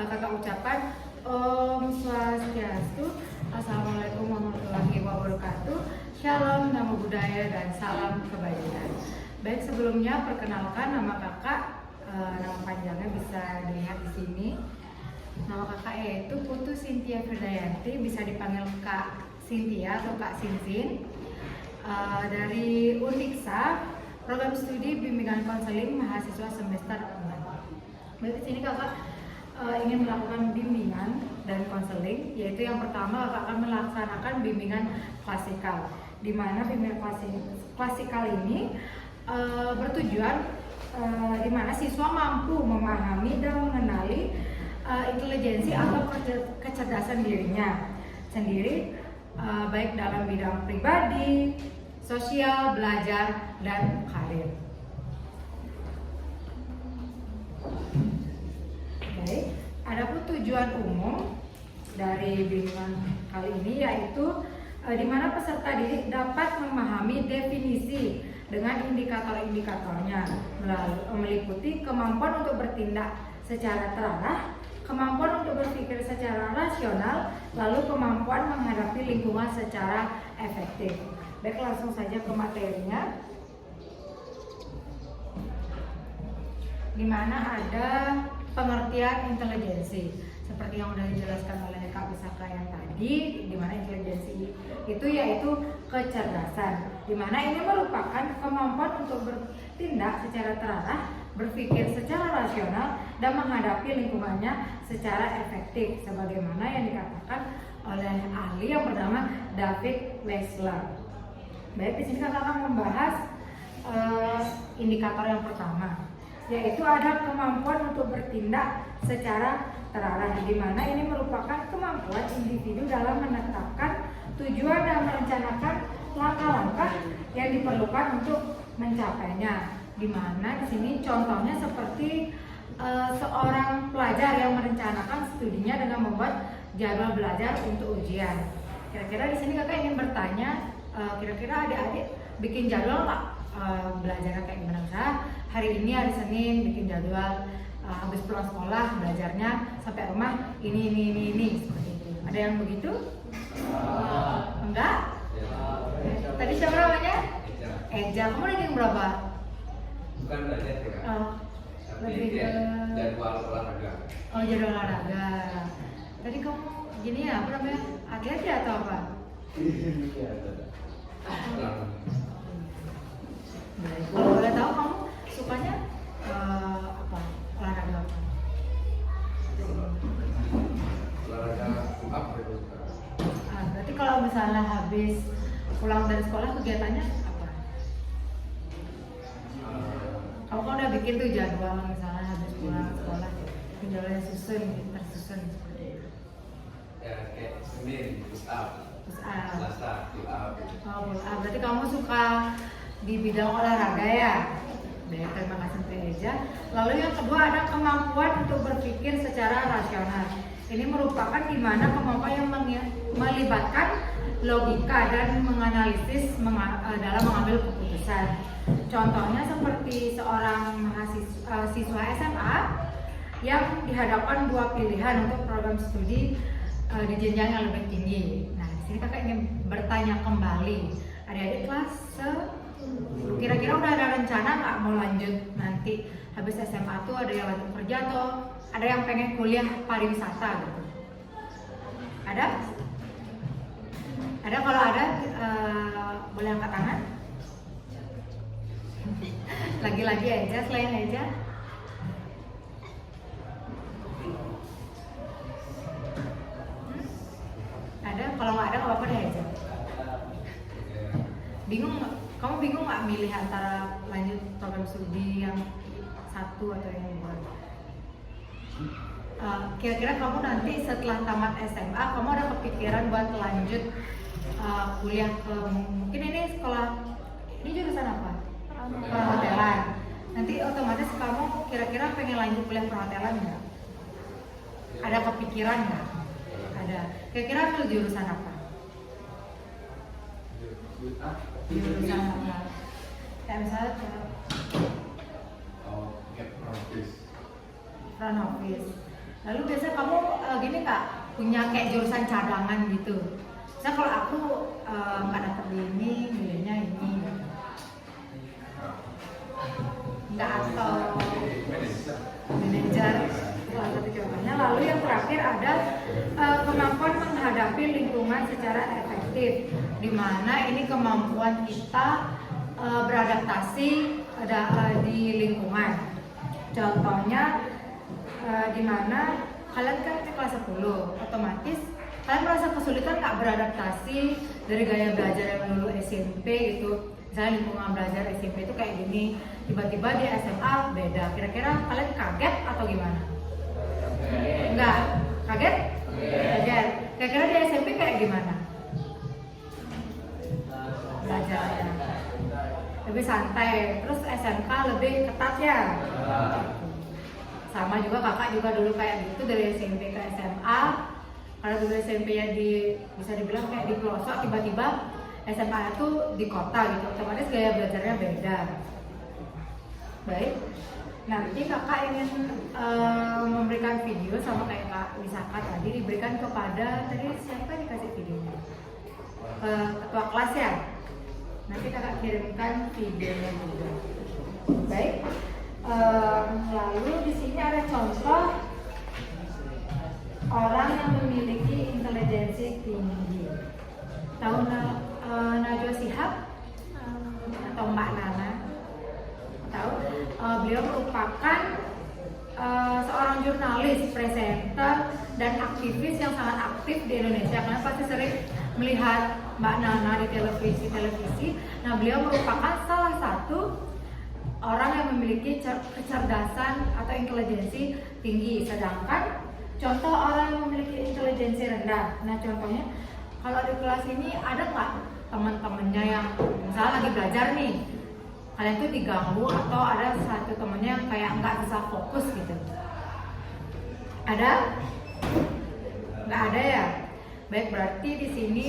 kakak ucapkan Om Swastiastu, Assalamualaikum warahmatullahi wabarakatuh, Shalom, Namo Buddhaya, dan salam kebajikan. Baik, sebelumnya perkenalkan nama kakak, nama panjangnya bisa dilihat di sini. Nama kakak yaitu Putu Cynthia Firdayanti, bisa dipanggil Kak Cynthia atau Kak Sinsin. Dari Undiksa, program studi bimbingan konseling mahasiswa semester 4. Baik, di sini kakak ingin melakukan bimbingan dan konseling, yaitu yang pertama kakak akan melaksanakan bimbingan klasikal, di mana bimbingan klasikal ini bertujuan di mana siswa mampu memahami dan mengenali intelijensi atau kecerdasan dirinya sendiri, baik dalam bidang pribadi, sosial, belajar, dan karir. Baik, adapun tujuan umum dari bimbingan kali ini yaitu di mana peserta didik dapat memahami definisi dengan indikator-indikatornya, meliputi kemampuan untuk bertindak secara terarah, kemampuan untuk berpikir secara rasional, lalu kemampuan menghadapi lingkungan secara efektif. Baik, langsung saja ke materinya, di mana ada pengertian intelijensi seperti yang sudah dijelaskan oleh Kak Pusaka yang tadi, di mana intelijensi itu yaitu kecerdasan, di mana ini merupakan kemampuan untuk bertindak secara terarah, berpikir secara rasional, dan menghadapi lingkungannya secara efektif, sebagaimana yang dikatakan oleh ahli yang bernama David Wechsler. Baik, di sini kakak akan membahas indikator yang pertama, yaitu ada kemampuan untuk bertindak secara terarah, di mana ini merupakan kemampuan individu dalam menetapkan tujuan dan merencanakan langkah-langkah yang diperlukan untuk mencapainya. Di mana di sini contohnya seperti seorang pelajar yang merencanakan studinya dengan membuat jadwal belajar untuk ujian. Kira-kira di sini kakak ingin bertanya, kira-kira adik-adik bikin jadwal nggak belajarnya kayak gimana? Misalnya hari ini hari Senin bikin jadwal, habis pulang sekolah belajarnya sampai rumah ini seperti itu. Ada yang begitu? Enggak? Tadi siapa namanya? Eja. Kamu ranking berapa? Bukan belajar ya. Lebih ke jadwal olahraga. Oh, jadwal olahraga. Tadi kamu gini ya, apa namanya? Hati-hati atau apa? Iya, Baik, kalau boleh tahu kamu sukanya apa? Olahraga apa? Olahraga apa itu? Berarti kalau misalnya habis pulang dari sekolah kegiatannya apa? Kamu kan udah bikin tuh jadwal, misalnya habis pulang sekolah jadwalnya tersusun seperti itu. Ya kayak Senin push up, Selasa pull up. Oh, berarti kamu suka di bidang olahraga ya? Baik, terima kasih Teh Eja. Lalu yang kedua ada kemampuan untuk berpikir secara rasional. Ini merupakan di mana kemampuan yang melibatkan logika dan menganalisis dalam mengambil keputusan. Contohnya seperti seorang siswa SMA yang dihadapkan dua pilihan untuk program studi di jenjang yang lebih tinggi. Nah, di sini kakak ingin bertanya kembali, adik-adik kelas kira-kira udah ada rencana nggak mau lanjut nanti habis SMA tuh, ada yang lanjut kerja atau ada yang pengen kuliah pariwisata gitu? Ada? Ada? Kalau ada boleh angkat tangan. Lagi-lagi aja, selain aja. Ada? Kalau nggak ada nggak apa-apa deh aja. Bingung nggak? Kamu bingung nggak milih antara lanjut program studi yang satu atau yang dua? Kira-kira kamu nanti setelah tamat SMA, kamu ada kepikiran buat lanjut kuliah ke mungkin ini sekolah, ini jurusan apa? Perhotelan. Nanti otomatis kamu kira-kira pengen lanjut kuliah perhotelan nggak? Ada kepikiran nggak? Ada. Kira-kira ambil jurusan apa? Jurusan apa? Kayak misalnya front office. Lalu biasa kamu gini kak, punya kayak jurusan cadangan gitu. Misalnya kalau aku nggak dapet di ini, milihnya ini. Nggak atau manajer, salah satu jawabannya. Lalu yang terakhir ada kemampuan menghadapi lingkungan secara efektif, di mana ini kemampuan kita beradaptasi di lingkungan. Contohnya di mana kalian kan kelas 10, otomatis kalian merasa kesulitan nggak beradaptasi dari gaya belajar yang dulu SMP gitu. Misalnya lingkungan belajar SMP itu kayak gini, tiba-tiba di SMA beda. Kira-kira kalian kaget atau gimana? Enggak, kaget? Kaget. Kira-kira di SMP kayak gimana? Belajarnya lebih santai, terus SMK lebih ketat ya. Sama juga kakak juga dulu kayak gitu dari SMP ke SMA. Karena dulu SMP-nya bisa dibilang kayak di pelosok, tiba-tiba SMA itu di kota gitu, otomatis gaya belajarnya beda. Baik, nanti kakak ingin memberikan video sama kayak Kak Wisaka tadi, diberikan kepada tadi siapa dikasih videonya? Ketua kelas ya. Nanti kakak kirimkan videonya juga. Baik. Lalu di sini ada contoh orang yang memiliki intelijensi tinggi. Tahu Najwa Shihab atau Mbak Nana? Tahu? Beliau merupakan seorang jurnalis, presenter, dan aktivis yang sangat aktif di Indonesia. Kalian pasti sering melihat Mbak Nana di televisi. Nah, beliau merupakan salah satu orang yang memiliki kecerdasan atau intelijensi tinggi. Sedangkan contoh orang yang memiliki intelijensi rendah. Nah, contohnya kalau di kelas ini ada nggak teman-temannya yang misalnya lagi belajar nih, kalian tuh diganggu atau ada satu temennya yang kayak nggak bisa fokus gitu? Ada? Nggak ada ya? Baik, berarti di sini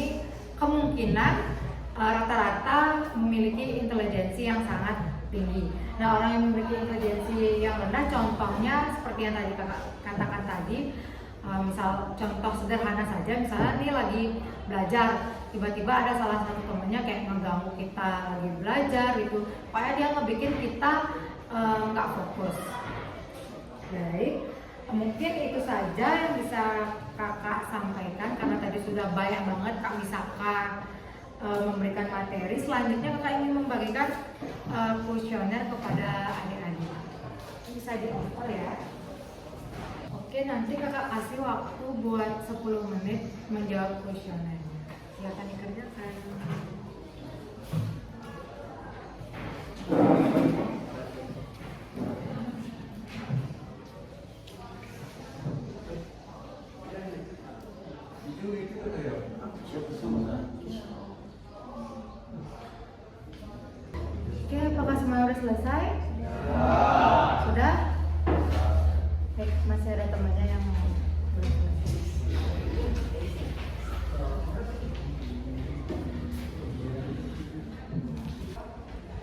kemungkinan rata-rata memiliki intelijensi yang sangat tinggi. Nah, orang yang memiliki intelijensi yang rendah, contohnya seperti yang tadi kakak katakan tadi, misal contoh sederhana saja, misalnya dia lagi belajar, tiba-tiba ada salah satu temennya kayak ngeganggu kita lagi belajar gitu, supaya dia ngebikin kita nggak fokus. Baik, mungkin itu saja yang bisa kakak sampaikan karena tadi sudah banyak banget Kak Wisaka memberikan materi. Selanjutnya kakak ingin membagikan kuesioner kepada adik-adik. Bisa di-offer ya. Oke, nanti kakak kasih waktu buat 10 menit menjawab kuesioner. Silakan dikerjakan. Oke, apakah semua sudah selesai? Sudah? Baik, masih ada temannya yang belum selesai.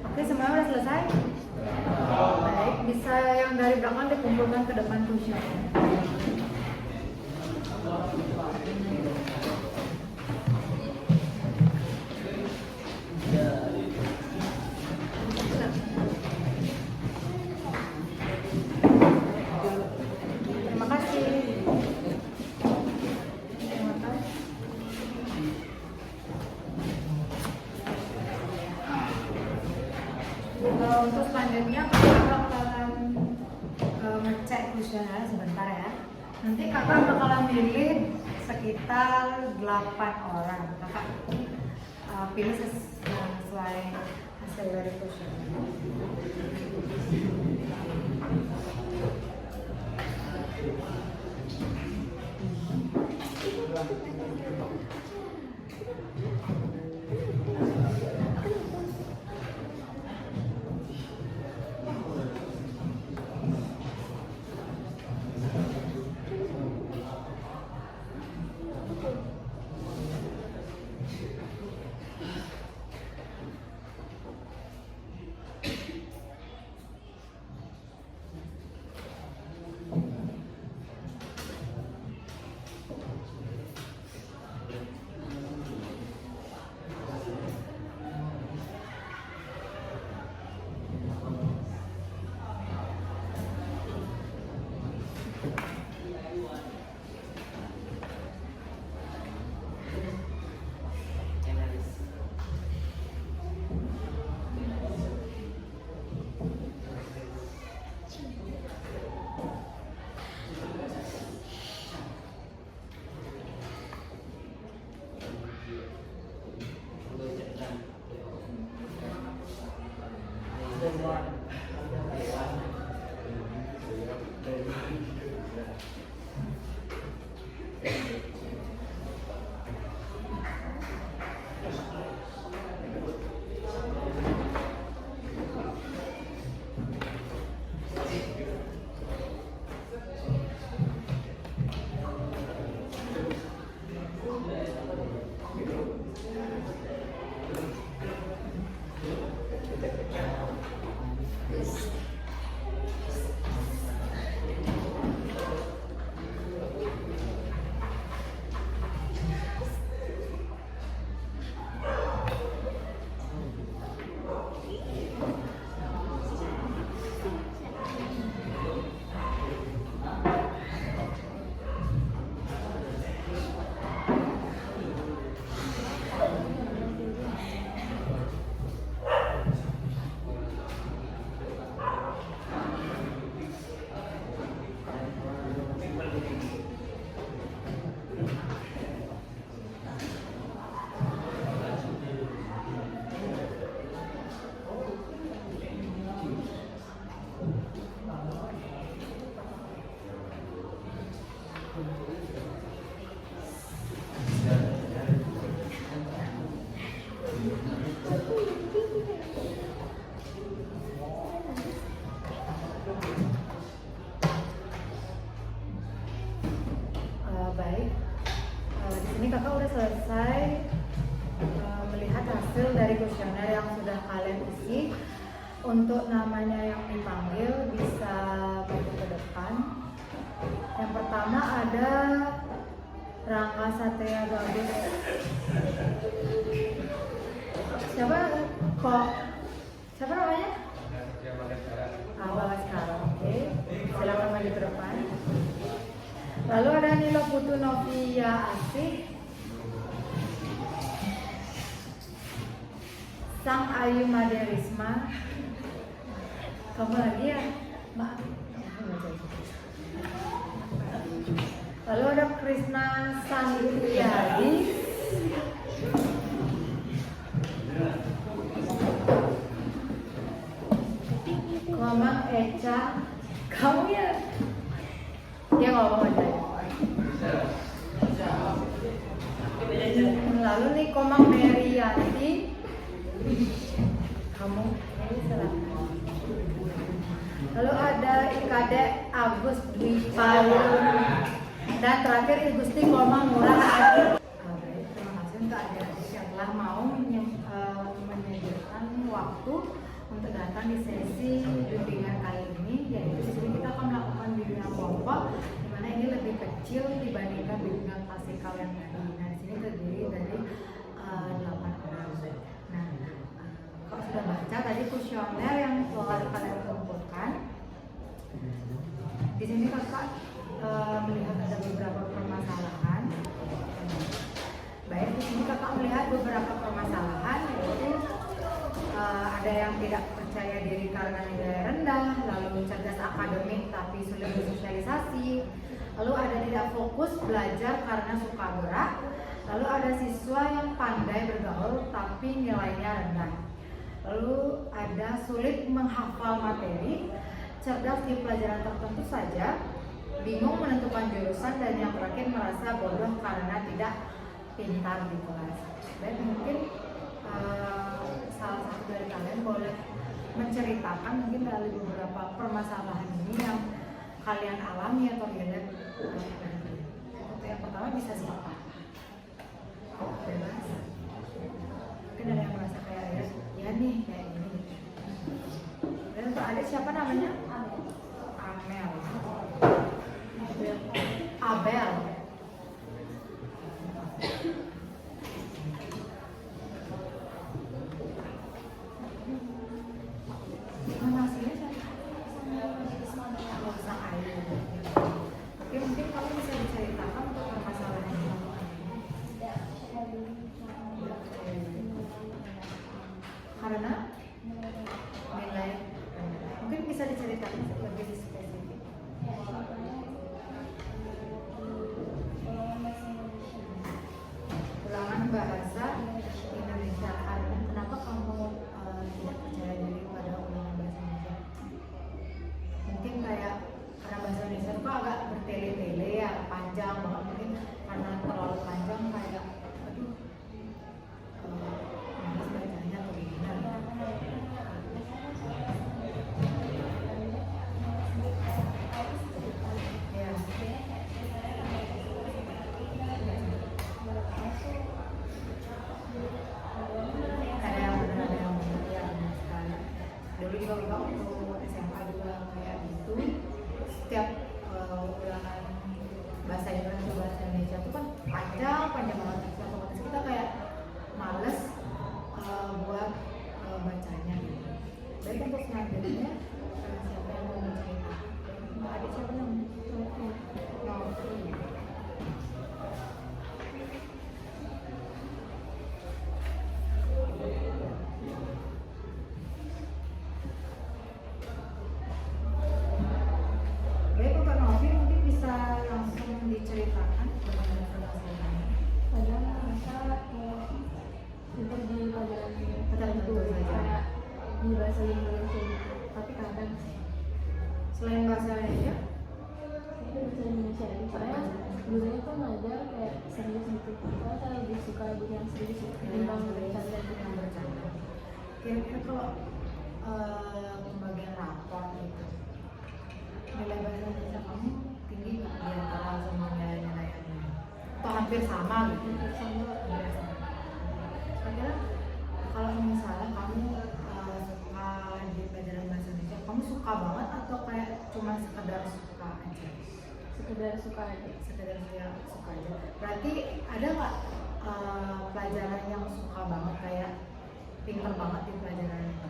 Oke, semua sudah selesai? Baik, bisa yang dari belakang dikumpulkan ke depan kuesioner. Untuk selanjutnya kakak bakalan ngecek kuesioner sebentar ya. Nanti kakak bakalan pilih sekitar 8 orang. Kakak pilih sesuai hasil dari kuesioner. Baik, di sini kakak udah selesai melihat hasil dari kuesioner yang sudah kalian isi. Untuk namanya yang dipanggil bisa maju ke depan. Yang pertama ada Rangga Satria Gabus. Siapa namanya? Awal sekarang. Oke, silakan maju ke depan. Lalu ada Nilo Putu Novia Asih, Sang Ayu Maderisma. Kamu lagi ya? Maaf. Lalu ada Krisna Santiadi, Komang Eca. Kamu ya? Dia ngomong aja. Lalu nih Komang Merianti. Kamu silakan. Lalu ada Ikade Agus Dwi Paul, dan terakhir Igusti Komang Murah Adi. Baik, terima kasih untuk adik-adik yang telah mau menyediakan waktu untuk datang di sesi bimbingan kali ini. Yaitu di sini kita akan melakukan bimbingan kelompok, di mana ini lebih kecil dibandingkan bimbingan klasikal yang tadi. Nah, di sini terdiri dari 8 orang. Nah, kalau sudah baca tadi kuesioner yang telah kalian kumpulkan, di sini kakak melihat ada beberapa permasalahan. Baik, di sini kakak melihat beberapa permasalahan, yaitu ada yang tidak percaya diri karena nilai rendah, lalu cerdas akademik tapi sulit bersosialisasi, lalu ada tidak fokus belajar karena suka gerak, lalu ada siswa yang pandai bergaul tapi nilainya rendah, lalu ada sulit menghafal materi, cerdas di pelajaran tertentu saja, bingung menentukan jurusan, dan yang terakhir merasa bodoh karena tidak pintar di kelas. Baik, mungkin salah satu dari kalian boleh menceritakan mungkin dari beberapa permasalahan ini yang kalian alami atau lihat. Untuk yang pertama bisa siapa? Bebas. Mungkin ada yang merasa kayak ya nih kayak gini. Dan untuk adik siapa namanya? Amel. Abel. Mungkin kamu bisa diceritakan untuk permasalahan ini. Karena nilai, mungkin bisa diceritakan lebih spesifik. sharing soalnya gurunya tuh ngajar kayak serius gitu. Soalnya saya lebih suka guru yang serius ketimbang bercanda yang bercanda. Kira-kira kalau pembagian rapor gitu, nilai bahasa Indonesia kamu tinggi nggak di antara semua nilai-nilai yang lain? Atau hampir sama gitu? sama. Hampir sama. Kira-kira kalau misalnya kamu suka di pelajaran bahasa Indonesia, kamu suka banget atau kayak cuma sekedar suka aja? Sekedar suka aja. Sekedar suka aja. Berarti ada nggak pelajaran yang suka banget kayak pinter banget di pelajaran itu?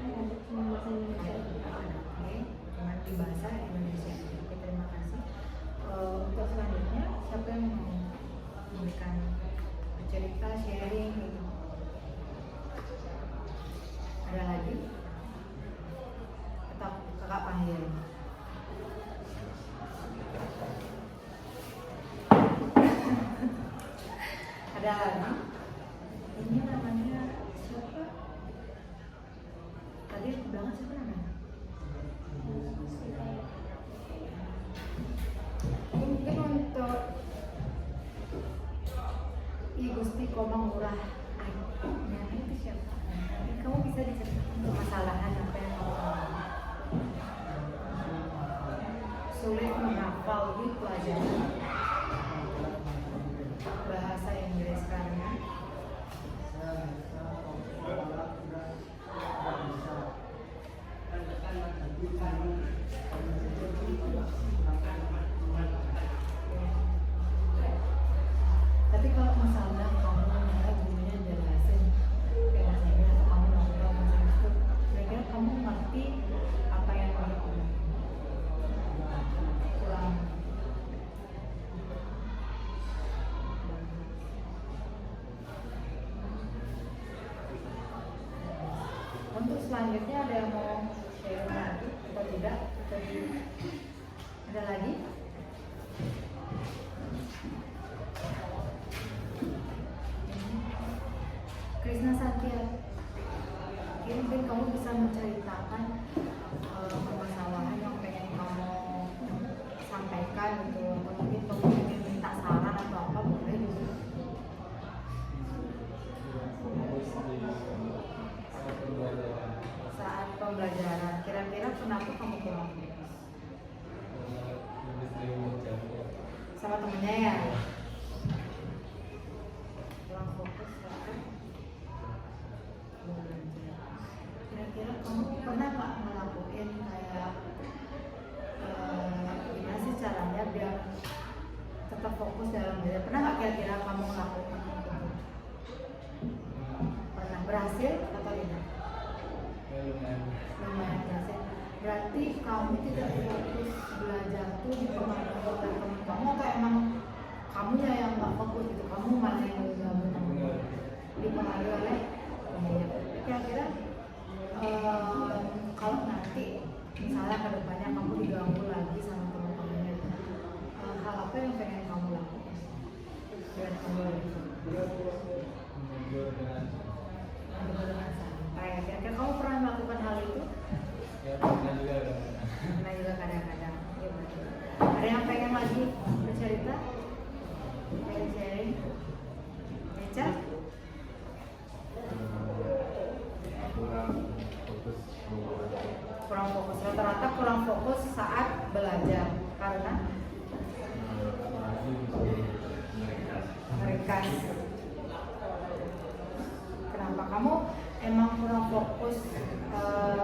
Ada cuma bahasa Indonesia. Oke, cuman di bahasa Indonesia. Oke, terima kasih. Untuk selanjutnya, siapa yang mau memberikan cerita, sharing gitu? Ada lagi? Atau kakak panggil? Ada lagi? Ini namanya siapa? Tadi aku bilang siapa namanya? Mungkin untuk I Gusti Komang Murah Aibnya itu siapa? Kamu bisa diceritakan permasalahan apa yang kamu alami? Sulit menghafal di pelajaran bahasa Inggris karena tapi kalau misalnya kamu gurunya jelasin kayak bahasa Inggris atau kamu nonton bahasa Inggris tuh kira-kira kamu ngerti apa yang dia omongin? Kurang. Untuk selanjutnya ada yang mau share lagi atau tidak? Ada lagi? Krisna Satya, mungkin kamu bisa menceritakan permasalahan yang pengen kamu sampaikan gitu, atau mungkin kamu ingin minta saran atau apa, boleh juga. Saat pembelajaran, kira-kira kenapa kamu kurang fokus? Sama temennya ya? Kurang fokus saat belajar. Kira-kira kamu pernah nggak ngelakuin kayak gimana sih caranya biar tetap fokus dalam belajar? Pernah nggak kira-kira kamu ngelakuin itu? Pernah berhasil atau tidak? Lumayan berhasil. Berarti kamu tidak fokus belajar tuh dipengaruhi oleh teman kamu atau emang kamunya yang nggak fokus gitu? Kamu malah yang gabung dipengaruhi oleh temannya. Kira-kira kalau nanti misalnya kedepannya kamu diganggu lagi sama teman-temannya, hal apa yang pengen kamu lakukan biar kamu lebih dengan santai? Kira-kira kamu pernah melakukan hal itu? Ya, pernah juga. Pernah juga kadang-kadang. Ya, betul. Ada yang pengen lagi bercerita? Pengen sharing? Meca? Kurang fokus, rata-rata kurang fokus saat belajar karena meringkas. Kenapa kamu emang kurang fokus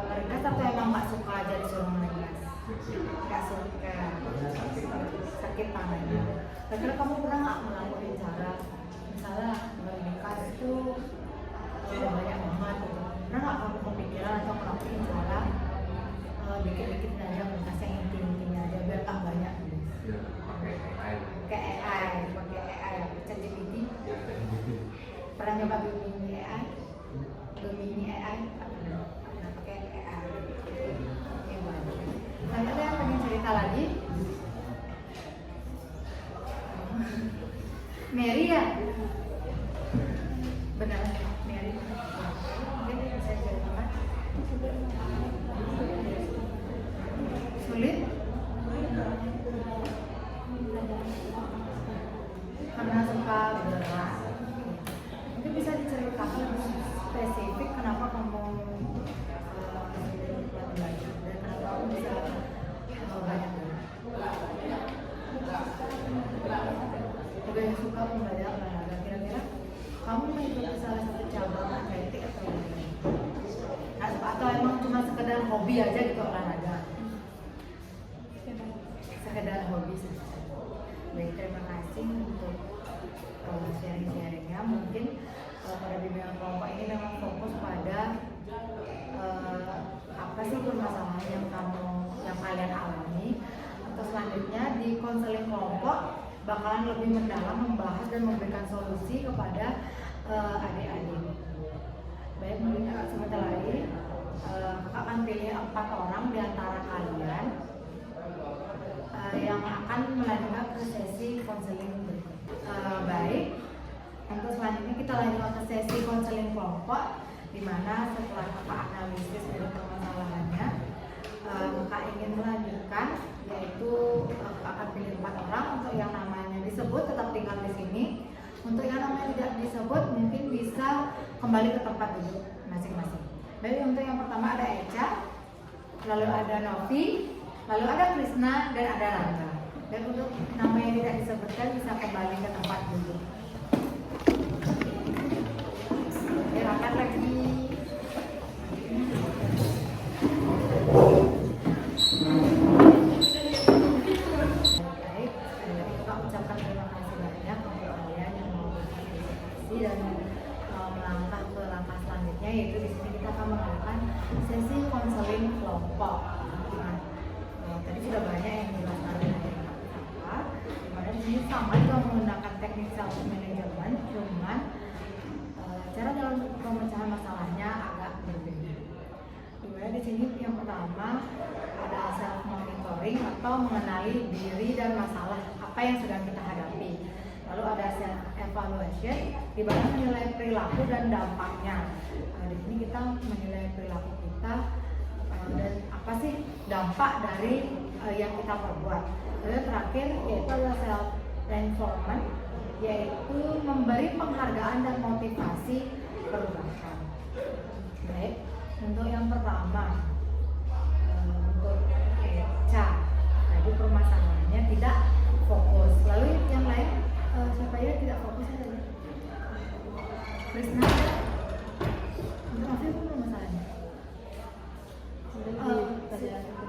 meringkas atau emang nggak suka aja disuruh meringkas? Nggak suka, sakit tangannya. Kira-kira kamu pernah nggak melakukan cara misalnya meringkas itu banyak banget gitu. Pernah nggak kamu kepikiran atau melakukan cara dikit-dikit aja meringkas yang inti-intinya aja biar tak banyak gitu? Pakai AI, ChatGPT. Pernah nyoba Gemini AI? Gemini AI? Pernah pakai AI? Oke, bagus. Nanti ada yang pengen cerita lagi? Mary ya? Benar, Mary. Mungkin bisa ceritakan? Sulit? atau pembelajaran olahraga. Kira-kira kamu mengikuti salah satu cabang atletik atau lain? Atau emang cuma sekedar hobi aja gitu olahraga? Sekedar hobi saja. Baik, terima kasih untuk sharing-sharingnya. Mungkin pada bimbingan kelompok ini memang fokus pada apa sih permasalahan yang kalian alami. Untuk selanjutnya di konseling kelompok bakalan lebih mendalam membahas dan memberikan solusi kepada adik-adik. Baik, mungkin sebentar lagi kakak akan pilih 4 orang di antara kalian yang akan melanjutkan ke sesi konseling berikut. Baik, untuk selanjutnya kita lanjut ke sesi konseling kelompok, di mana setelah kakak analisis dari permasalahannya, kakak ingin melanjutkan, yaitu kakak akan pilih 4 orang. Untuk yang namanya disebut tetap tinggal di sini. Untuk yang namanya tidak disebut mungkin bisa kembali ke tempat duduk masing-masing. Baik, untuk yang pertama ada Echa, lalu ada Novi, lalu ada Krisna, dan ada Rangga. Dan untuk nama yang tidak disebutkan bisa kembali ke tempat duduk. Silakan lagi. Baik, kita ucapkan terima kasih banyak untuk kalian yang mau berpartisipasi dan melangkah ke langkah selanjutnya, yaitu di sini kita akan melakukan sesi konseling kelompok. Tadi sudah banyak yang dijelaskan dari apa, dimana di sini sama juga menggunakan teknik self management, cuman cara dalam pemecahan masalahnya agak berbeda. Dimana di sini yang pertama ada self monitoring atau mengenali diri dan masalah apa yang sedang kita hadapi. Lalu ada self evaluation, di mana menilai perilaku dan dampaknya. Di sini kita menilai perilaku kita dan apa sih dampak dari yang kita perbuat. Lalu terakhir yaitu adalah self reinforcement, yaitu memberi penghargaan dan motivasi perubahan. Baik, untuk yang pertama untuk Echa, tadi permasalahannya tidak fokus. Lalu yang lain siapa ya tidak fokus tadi? Krisna, untuk apa itu permasalahannya?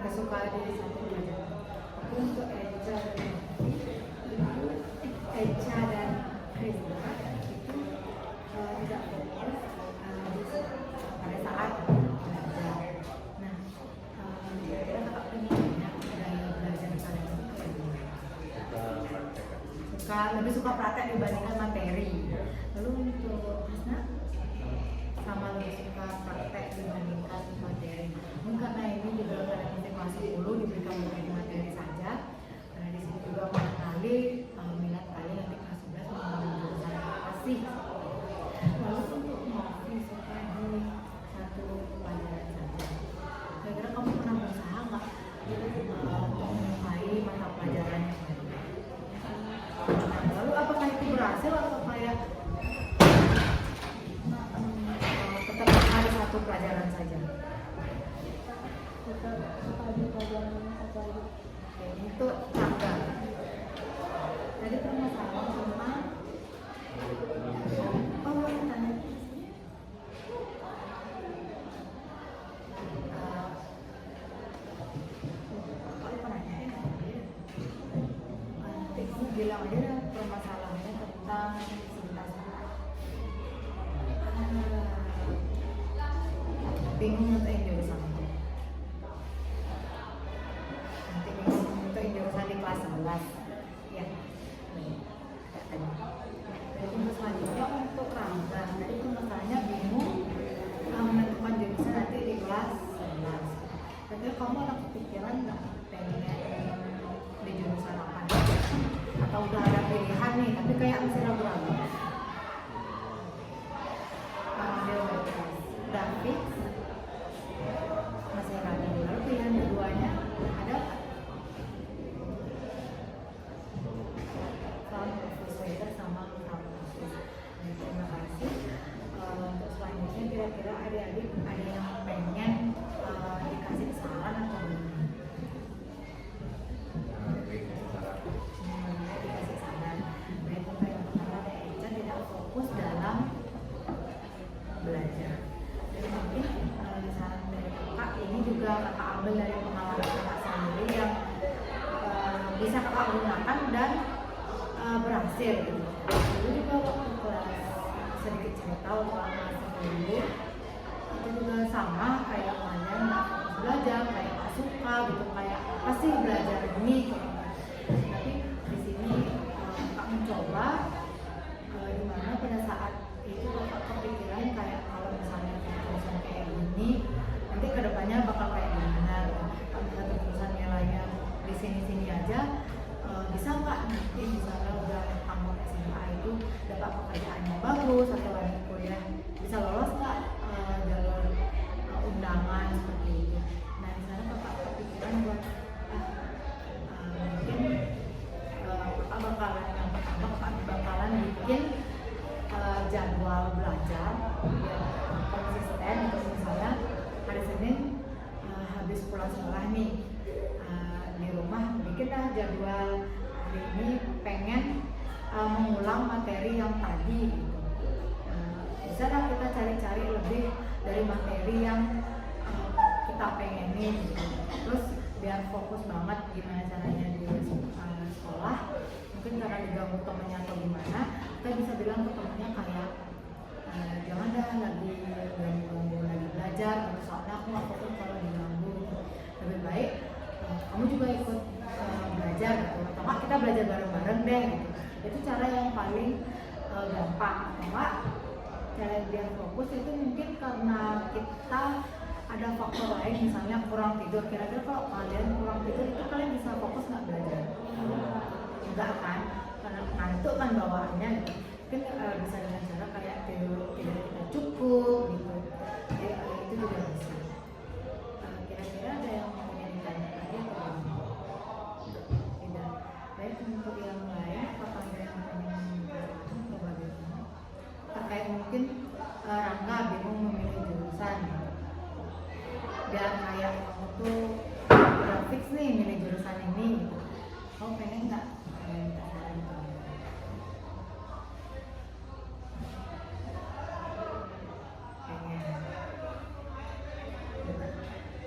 Gak suka di satu pelajaran. Tapi untuk Echa dan Krisna itu tidak fokus pada saat belajar. Nah, kira-kira kakak punya gaya belajar kalian lebih suka praktek dibandingkan materi. Lalu untuk Krisna sama lebih suka praktek dibandingkan materi. Mungkin karena ini juga pada kelas 10 diberikan materi saja. Karena di sini juga mengenali minat kalian nanti kelas 11 mengenai jurusan apa sih. Lalu untuk Novi suka di satu pelajaran saja. Kira-kira kamu pernah berusaha nggak untuk menyukai mata pelajaran yang lain? Nah, lalu apakah itu berhasil atau kayak tetap ada satu pelajaran saja? Tetap suka di pelajaran yang satu lagi. Oke, untuk Rangga. Tadi permasalahan tentang boleh tanya. Nanti kamu bilang aja deh permasalahannya tentang sebentar. Bingung untuk yang jurusan itu. Nanti bingung untuk yang jurusan di kelas 11. Ya. Jadi untuk selanjutnya untuk Rangga, tadi permasalahannya bingung menentukan jurusan nanti di kelas 11. Tapi kamu ada kepikiran nggak pengen di jurusan apa? Atau udah ada pilihan nih, tapi kayak masih ragu-ragu. Dia udah fix, masih ragu. Lalu pilihan keduanya ada nggak? Translator sama translator. Terima kasih. Untuk selanjutnya kira-kira adik-adik ada yang pengen dikasih saran atau belum? Dikasih saran. Baik, untuk yang pertama bisa kakak gunakan dan berhasil gitu. Dulu juga waktu kelas sedikit cerita waktu kelas 10 itu juga sama kayak kalian nggak belajar, kayak nggak suka gitu, kayak pasti belajar ini gitu. Tapi di sini kakak mencoba dimana pada saat itu kakak kepikiran kayak kalau misalnya terusan kayak gini nanti kedepannya bakal kayak gimana gitu. Kalau misalnya terusan nilainya di sini aja bisa nggak nanti misalnya udah tamat SMA itu dapat pekerjaan yang bagus atau lanjut kuliah bisa lolos nggak jalur undangan seperti itu. Nah di sana kakak kepikiran buat mungkin kakak bakalan yang pertama kakak bakalan bikin jadwal belajar yang konsisten. Terus misalnya hari Senin habis pulang sekolah nih di rumah bikinlah jadwal hari ini pengen mengulang materi yang tadi gitu. Bisa lah kita cari-cari lebih dari materi yang kita pengenin gitu. Terus biar fokus banget gimana caranya di sekolah, mungkin karena diganggu temennya atau gimana, kita bisa bilang ke temennya kayak jangan dah lagi ganggu lagi belajar gitu, soalnya aku nggak fokus kalau diganggu gitu. Lebih baik kamu juga ikut belajar gitu, atau nggak kita belajar bareng-bareng deh gitu. Itu cara yang paling gampang. Atau nggak cara biar fokus itu mungkin karena kita ada faktor lain, misalnya kurang tidur. Kira-kira kalau kalian kurang tidur itu kalian bisa fokus nggak belajar? Enggak kan? Karena ngantuk kan bawaannya gitu. Mungkin bisa dengan cara kayak tidur kita cukup gitu. Itu juga bisa. Kira-kira ada yang mau ditanya lagi atau tidak? Baik, untuk yang lain apakah ada yang ingin bagaimana? Terkait mungkin Rangga bingung memilih jurusan. Biar kayak kamu tuh udah fix nih milih jurusan ini gitu. Kamu pengen nggak minta saran ke kamu? Pengen.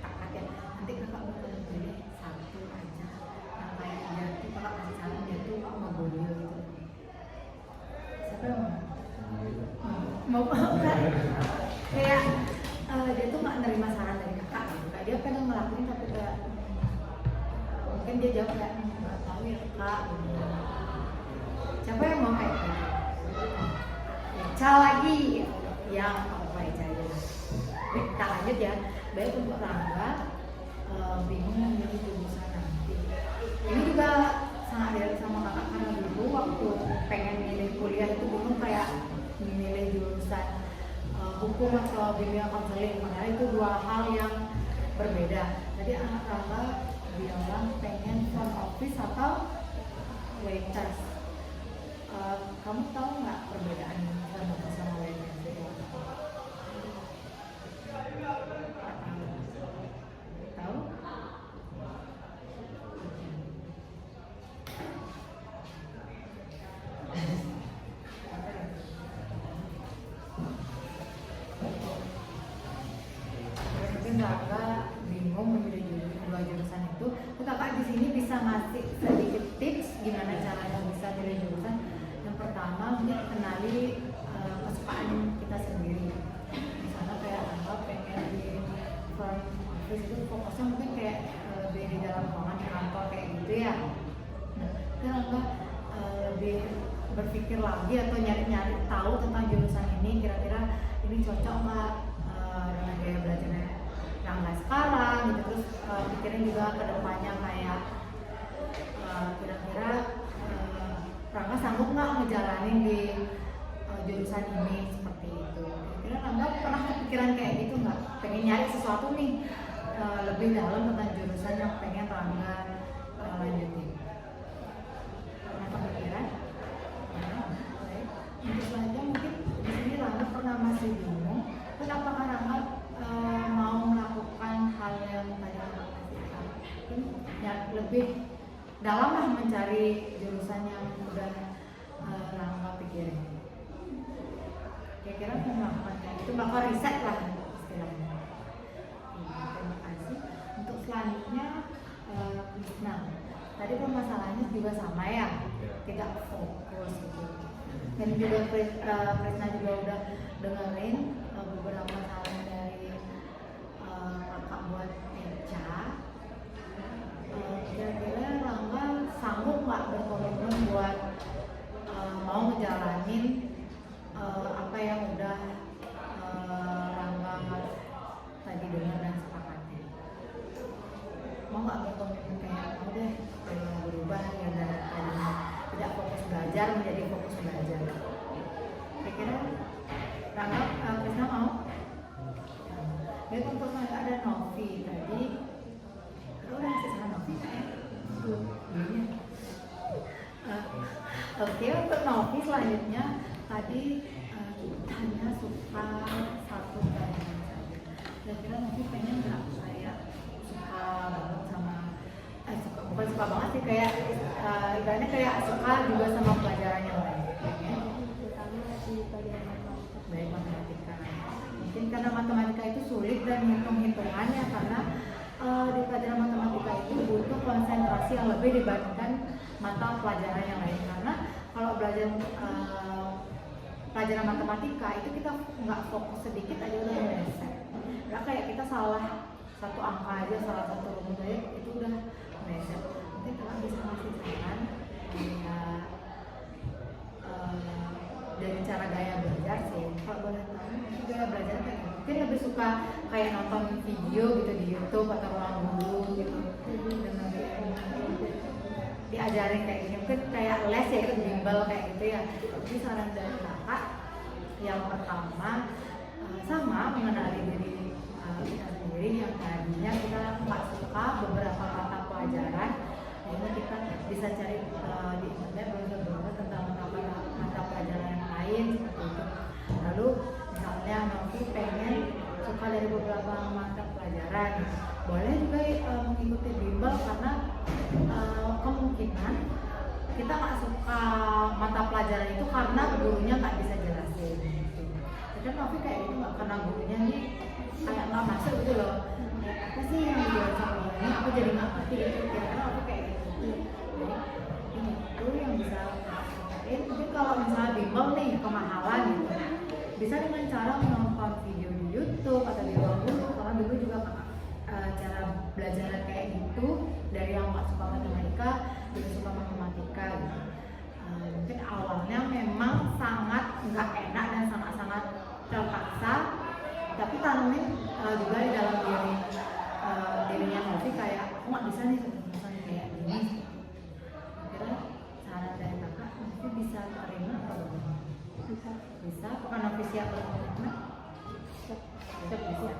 Kakak ya, nanti kakak bakal pilih satu aja yang kayak dia tuh kakak kasih saran dia tuh ngebolio gitu. Siapa yang mau kan? Kayak dia tuh nggak nerima saran dari kakak gitu. Kayak dia pengen ngelakuin tapi kayak mungkin dia jawab kayak nggak tahu ya kak gitu. Siapa yang mau kayak gitu? Eca lagi ya, apa Eca aja. Kita lanjut ya. Baik, untuk Rangga bingung memilih jurusan nanti. Ini juga sangat relate sama kakak karena dulu waktu pengen milih kuliah itu bingung kayak memilih jurusan hukum atau bimbingan konseling, padahal itu dua hal yang berbeda. Jadi anak Rangga bilang pengen front office atau waitress. Kamu tahu nggak perbedaan front office sama waitress? Tahu? Mungkin Rangga bingung memilih dua jurusan itu. Kakak di sini bisa ngasih sedikit tips gimana caranya bisa pilih jurusan. Yang pertama mungkin kenali kesukaan kita sendiri. Misalnya kayak Rangga pengen di front office itu fokusnya mungkin kayak di dalam ruangan di kantor kayak gitu ya. Nah, Rangga lebih berpikir lagi atau nyari-nyari tahu tentang jurusan ini, kira-kira ini cocok nggak dengan gaya belajarnya Rangga sekarang gitu. Terus pikirin juga ke depannya kayak kira-kira Rangga sanggup nggak ngejalanin di jurusan ini seperti itu. Kira-kira Rangga pernah kepikiran kayak gitu nggak? Pengen nyari sesuatu nih lebih dalam tentang jurusan yang pengen Rangga lanjutin. Pernah kepikiran? Baik. Untuk selanjutnya mungkin di sini Rangga pernah masih bingung. Terus apakah Rangga mau melakukan hal yang tadi Rangga kasih tahu? Ya, lebih dalam lah mencari jurusan yang udah Rangga pikirin. Kira-kira mau melakukan kayak itu bakal riset lah istilahnya. Terima kasih. Untuk selanjutnya, Krisna tadi permasalahannya juga sama ya, tidak fokus gitu. Dan juga Krisna juga udah dengerin beberapa saran dari kakak buat Eca. Kira-kira Rangga sanggup nggak berkomitmen buat mau ngejalanin apa yang udah Rangga tadi dengar dan sepakati? Mau nggak berkomitmen kayak mau deh berubah ya dari tadinya tidak fokus belajar menjadi fokus belajar? Kira-kira Rangga, Krisna mau? Jadi untuk ada Novi tadi, udah ngasih saran Novi kan? Oke, untuk Novi selanjutnya tadi hanya suka satu pelajaran saja. Kira-kira Novi pengen nggak kayak suka banget sama bukan suka banget sih, kayak ibaratnya kayak suka juga sama pelajaran yang lain. Terutama di pelajaran matematika. Baik, matematika. Mungkin karena matematika itu sulit dan hitung-hitungannya, karena di pelajaran matematika itu butuh konsentrasi yang lebih dibandingkan mata pelajaran yang lain. Karena kalau belajar pelajaran matematika itu kita nggak fokus sedikit aja udah meleset. Nggak kayak kita salah satu angka aja, salah satu rumus aja itu udah meleset. Mungkin kalian bisa ngasih saran dari cara gaya belajar sih. Kalau boleh tahu gaya belajar kayak gitu. Mungkin lebih suka kayak nonton video gitu di YouTube atau ruang guru gitu, dengan diajarin kayak gini, mungkin kayak les ya, ikut bimbel kayak gitu ya. Jadi saran dari kakak yang pertama sama mengenali diri kita sendiri, yang tadinya kita nggak suka beberapa mata pelajaran, ini kita bisa cari di internet blog-blog tentang mata pelajaran yang lain seperti itu. Lalu misalnya Novi pengen suka dari beberapa mata pelajaran, boleh juga mengikuti bimbel, karena kemungkinan kita nggak suka mata pelajaran itu karena gurunya nggak bisa jelasin gitu. Jadi Novi kayak gitu nggak, karena gurunya nih kayak nggak masuk gitu loh, kayak apa sih yang dijelasin sama gurunya, aku jadi nggak ngerti gitu. Kira-kira Novi kayak gitu. Jadi ini itu yang bisa lakuin. Mungkin kalau misalnya bimbel nih kemahalan gitu, bisa dengan cara menonton video di YouTube atau di ruang guru. Karena dulu juga cara belajar kayak gitu, dari yang nggak suka matematika juga suka matematika gitu. Mungkin awalnya memang sangat nggak enak dan sangat-sangat terpaksa, tapi tanemin juga di dalam dirinya Novi kayak aku nggak bisa nih ketemu kayak gini. Kira cara dari kakak Novi bisa terima atau belum? Bisa, bukan Novi siap berkomitmen? Siap bisa.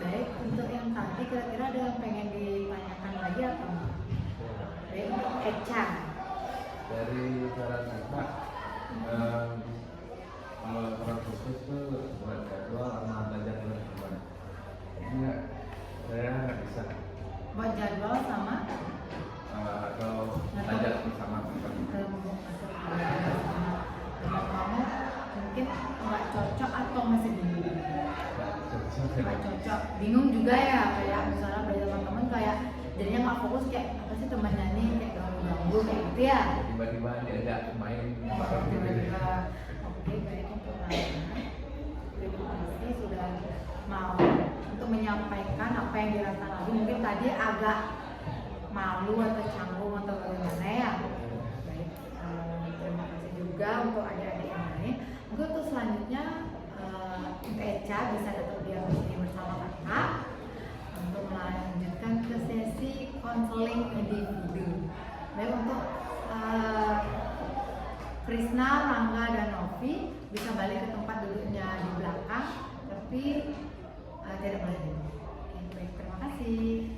Baik, untuk yang tadi kira-kira ada yang pengen ditanyakan lagi atau enggak? Baik, untuk Eca. Dari saran kakak, kalau orang fokus tuh buat jadwal sama belajar terus gimana? Enggak, saya nggak bisa. Buat jadwal sama? Atau belajar bersama teman. Kamu mungkin nggak cocok atau masih bingung? Nggak cocok, bingung juga ya, kayak misalnya belajar sama teman kayak jadinya nggak fokus, kayak apa sih temannya nih, kayak ganggu kayak gitu ya. Tiba-tiba diajak main bareng gitu. Oke, baik, untuk Rangga, terima kasih sudah mau untuk menyampaikan apa yang dirasa lagi. Mungkin tadi agak malu atau canggung atau bagaimana ya. Baik, terima kasih juga untuk adik-adik yang lain. Mungkin untuk selanjutnya Eca bisa tetap diam di sini bersama kakak untuk melanjutkan ke sesi konseling individu. Baik, untuk Krisna, Rangga, dan Novi bisa balik ke tempat duduknya di belakang, tapi tidak boleh duduk. Oke, baik, terima kasih.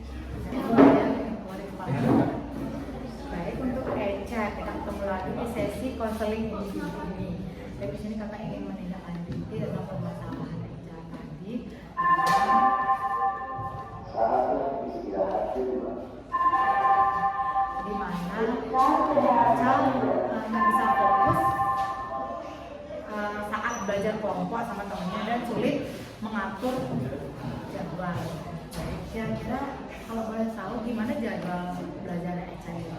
Baik, untuk Eca kita ketemu lagi di sesi konseling individu ini. Dari sini kakak ingin menindaklanjuti tentang permasalahan Eca tadi. Di mana Eca nggak bisa fokus saat belajar kelompok sama temennya dan sulit mengatur jadwal. Kira-kira Kalau boleh tahu gimana jadwal belajar Eca ini?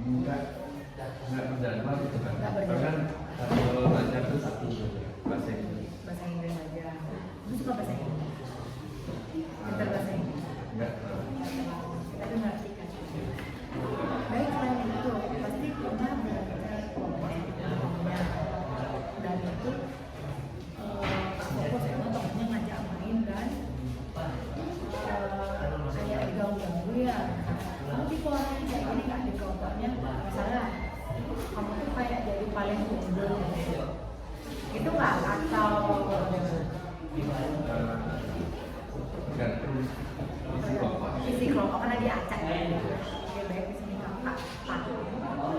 Enggak berjadwal gitu kan. Nggak Karena berjadwal. kan kalau belajar itu satu gitu, bahasa Inggris. Bahasa Inggris aja. Lu suka bahasa Inggris? Pintar bahasa Inggris? Enggak. Kita kan ngerti kan. Baik, selain itu pasti pernah belajar kelompoknya. Dan itu fokus karena temennya ngajak main dan kayak diganggu ya. Kamu tipe orang yang kayak gini nggak di kelompoknya? Misalnya kamu tuh kayak jadi paling unggul gitu. Itu nggak atau Gantung isi kelompok. isi kelompok karena dia acak gitu. Dia baik di sini kakak pak.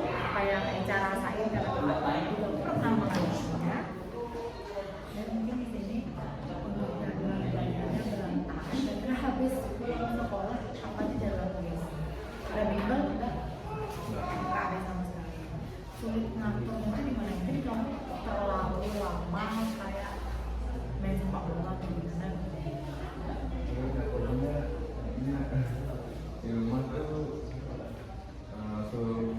Apa yang Eca rasain karena kakak juga pernah mengalaminya. Dan mungkin di sini untuk jadwal belajarnya berantakan. Dan kira habis pulang sekolah apa aja jadwal tulis. Ada bimbel enggak? Nggak ada sama sekali. Sulit ngaturnya di mana? Mungkin kamu terlalu lama kayak main sepak bola atau gimana? Di rumah tuh langsung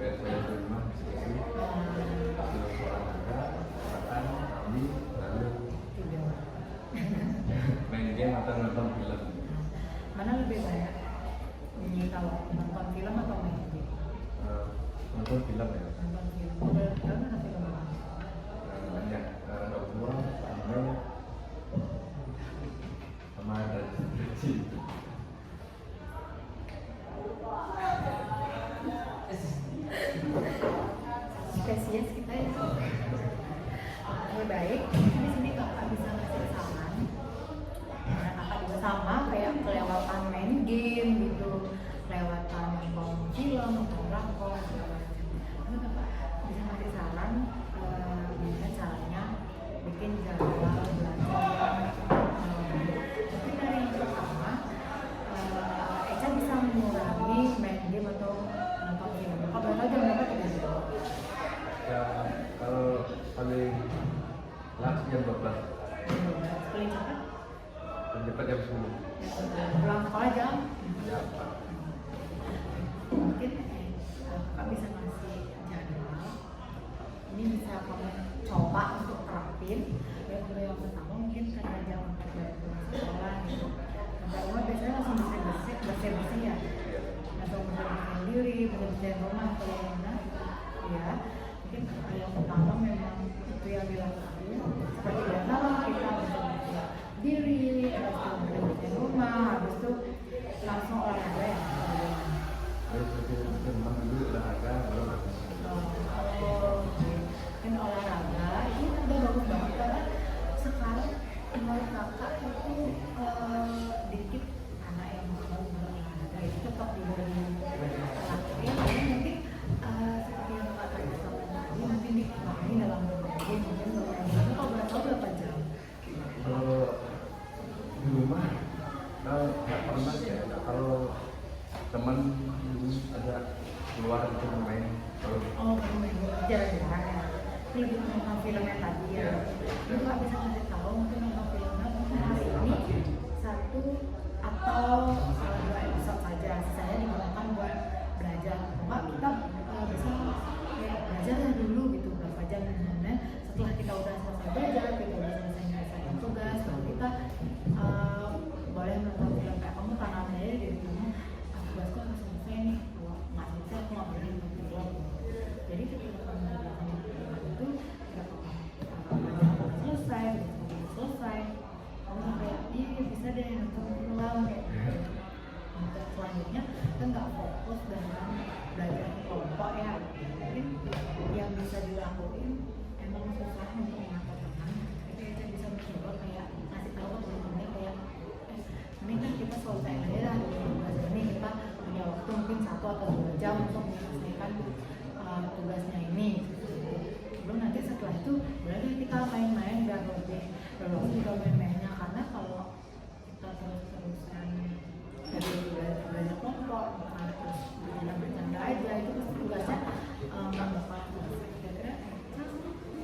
beres-beres di rumah diskusi, terus olahraga, makan, mandi, lalu main game atau nonton film. Mana lebih banyak? Ini kalau nonton film atau main game? Nonton film ya. Nonton film. Udah nonton film apa? Banyak Dokua, anime, sama ada kecil. Spesies kita ya. Oke, baik. Di sini kakak bisa ngasih saran. Karena kakak juga sama kayak kelewatan main game gitu, kelewatan nonton film, nonton drakor, segala macam. Tapi kakak bisa ngasih saran gimana caranya bikin jadwal belajar mungkin dari yang pertama Eca bisa mengurangi main game atau nonton film. Kakak boleh tahu jam berapa tidak sih? Ya, kalau paling last jam 12, Paling cepat paling cepat jam 10. pulang sekolah jam Ya, Pak. mungkin kakak bisa ngasih jadwal ini bisa kamu coba untuk terapin ya. Untuk yang pertama mungkin karena jam 4 dari pulang sekolah gitu sampai rumah biasanya langsung bersih ya, langsung bersih diri, bersih rumah atau yang mana ya. Mungkin yang pertama memang itu yang dilakukan seperti biasa lah, kita bersih diri, bersih rumah, habis itu langsung olahraga ya. Ayo seperti rumah dulu olahraga, baru makan. Mungkin olahraga itu udah bagus banget karena sekarang menurut kakak itu dikit anak yang mau berolahraga itu tetap diberi latihan. Mungkin seperti yang kakak tadi tadi mungkin dikurangi dalam berbagai mungkin berolahraga. Kalau boleh tahu berapa jam? Kalau di rumah, kalau nggak pernah ya. Kalau teman dulu ada keluar untuk main, kalau Oh, jarang-jarang ya. Ini lebih nonton film yang tadi ya. Itu nggak bisa ngasih tahu mungkin nonton filmnya mungkin hari ini satu atau dua episode saja. Sisanya digunakan buat belajar. Enggak, kita bisa ya, belajar dulu gitu berapa jam misalnya. Setelah kita udah selesai belajar, kita udah selesai menyelesaikan tugas, baru kita boleh nonton film kayak kamu tanam aja di rumah. Tugasku harus selesai nih. Kalau nggak selesai aku nggak boleh nonton film. Jadi ketika kamu melakukan itu selesai, selesai, kamu kayak iya bisa deh nonton film kayak gitu. Untuk selanjutnya kita nggak fokus dengan belajar kelompok ya. Mungkin yang bisa dilakuin emang susah untuk mengatur teman. Tapi kita bisa mencoba kayak ngasih tahu ke teman-temannya kayak ini kan kita selesai aja lah tugas ini, kita punya waktu mungkin 1 atau 2 jam untuk menyelesaikan tugasnya ini. Belum nanti setelah itu boleh deh kita main-main biar lebih berlaku juga main-mainnya, karena kalau kita terus-terusan dari belajar kelompok terus bercanda aja itu pasti tugasnya nggak bakal selesai. Kira-kira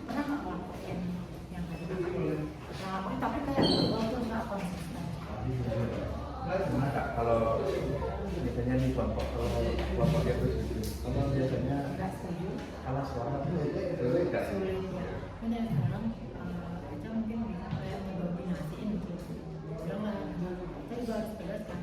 pernah nggak ngelakuin yang tadi kakak bilang? Nah, tapi kayak waktu kelompok dia tuh setuju. Kalau biasanya nggak setuju. kalah suara tuh sulit kan? Sulit ya. Ini sekarang kita mungkin bisa kayak mendominasiin gitu. Udah lah, kita juga harus tegas kan.